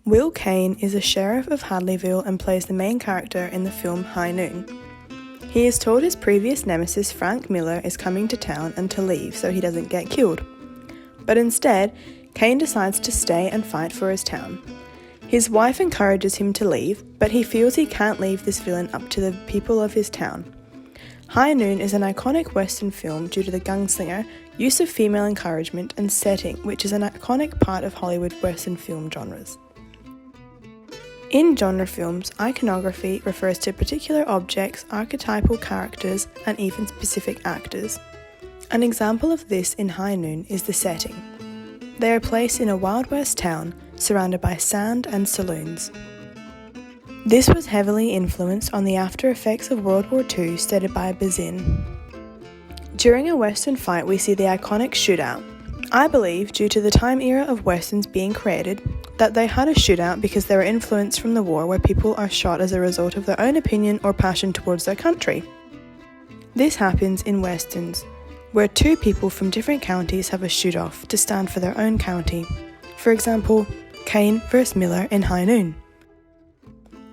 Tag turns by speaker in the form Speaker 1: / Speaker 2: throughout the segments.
Speaker 1: Will Kane is a sheriff of Hadleyville and plays the main character in the film High Noon. He is told his previous nemesis Frank Miller is coming to town and to leave so he doesn't get killed. But instead, Kane decides to stay and fight for his town. His wife encourages him to leave, but he feels he can't leave this villain up to the people of his town. High Noon is an iconic Western film due to the gunslinger, use of female encouragement, and setting, which is an iconic part of Hollywood Western film genres. In genre films, iconography refers to particular objects, archetypal characters, and even specific actors. An example of this in High Noon is the setting. They are placed in a Wild West town, surrounded by sand and saloons. This was heavily influenced on the after effects of World War II stated by Bazin. During a Western fight, we see the iconic shootout. I believe, due to the time era of Westerns being created, that they had a shootout because they were influenced from the war where people are shot as a result of their own opinion or passion towards their country. This happens in Westerns, where two people from different counties have a shoot-off to stand for their own county. For example, Kane vs. Miller in High Noon.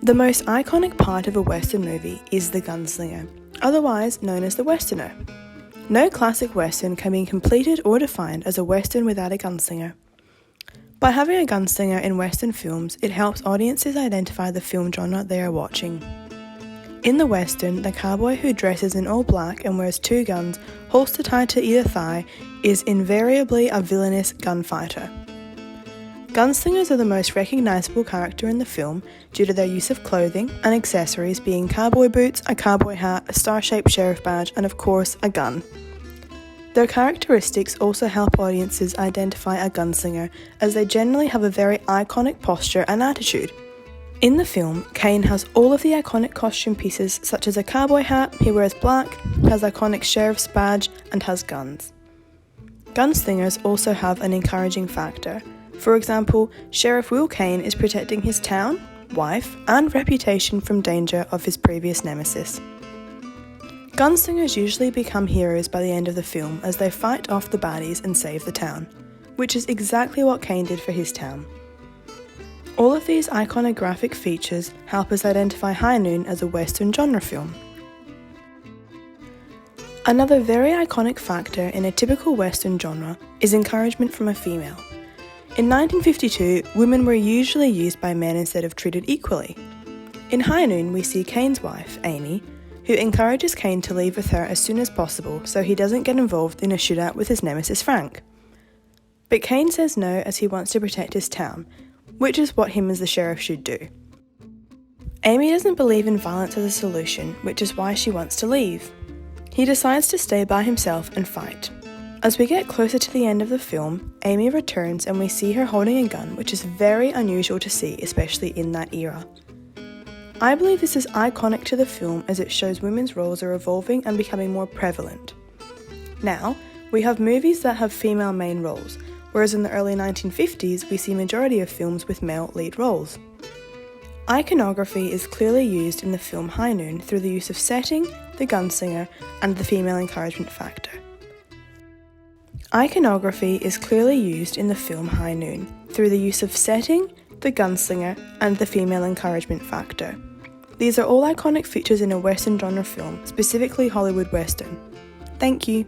Speaker 1: The most iconic part of a Western movie is the gunslinger, otherwise known as the Westerner. No classic Western can be completed or defined as a Western without a gunslinger. By having a gunslinger in Western films, it helps audiences identify the film genre they are watching. In the Western, the cowboy who dresses in all black and wears two guns, holster tied to either thigh, is invariably a villainous gunfighter. Gunslingers are the most recognisable character in the film due to their use of clothing and accessories being cowboy boots, a cowboy hat, a star-shaped sheriff badge, and of course, a gun. Their characteristics also help audiences identify a gunslinger, as they generally have a very iconic posture and attitude. In the film, Kane has all of the iconic costume pieces such as a cowboy hat, he wears black, has iconic sheriff's badge, and has guns. Gunslingers also have an encouraging factor. For example, Sheriff Will Kane is protecting his town, wife, and reputation from danger of his previous nemesis. Gunslingers usually become heroes by the end of the film as they fight off the baddies and save the town, which is exactly what Kane did for his town. All of these iconographic features help us identify High Noon as a Western genre film. Another very iconic factor in a typical Western genre is encouragement from a female. In 1952, women were usually used by men instead of treated equally. In High Noon, we see Kane's wife, Amy, who encourages Kane to leave with her as soon as possible so he doesn't get involved in a shootout with his nemesis Frank. But Kane says no as he wants to protect his town, which is what him as the sheriff should do. Amy doesn't believe in violence as a solution, which is why she wants to leave. He decides to stay by himself and fight. As we get closer to the end of the film, Amy returns and we see her holding a gun, which is very unusual to see, especially in that era. I believe this is iconic to the film as it shows women's roles are evolving and becoming more prevalent. Now, we have movies that have female main roles, whereas in the early 1950s we see majority of films with male lead roles. Iconography is clearly used in the film High Noon through the use of setting, the gunslinger, and the female encouragement factor. Iconography is clearly used in the film High Noon through the use of setting, the gunslinger, and the female encouragement factor. These are all iconic features in a Western genre film, specifically Hollywood Western. Thank you.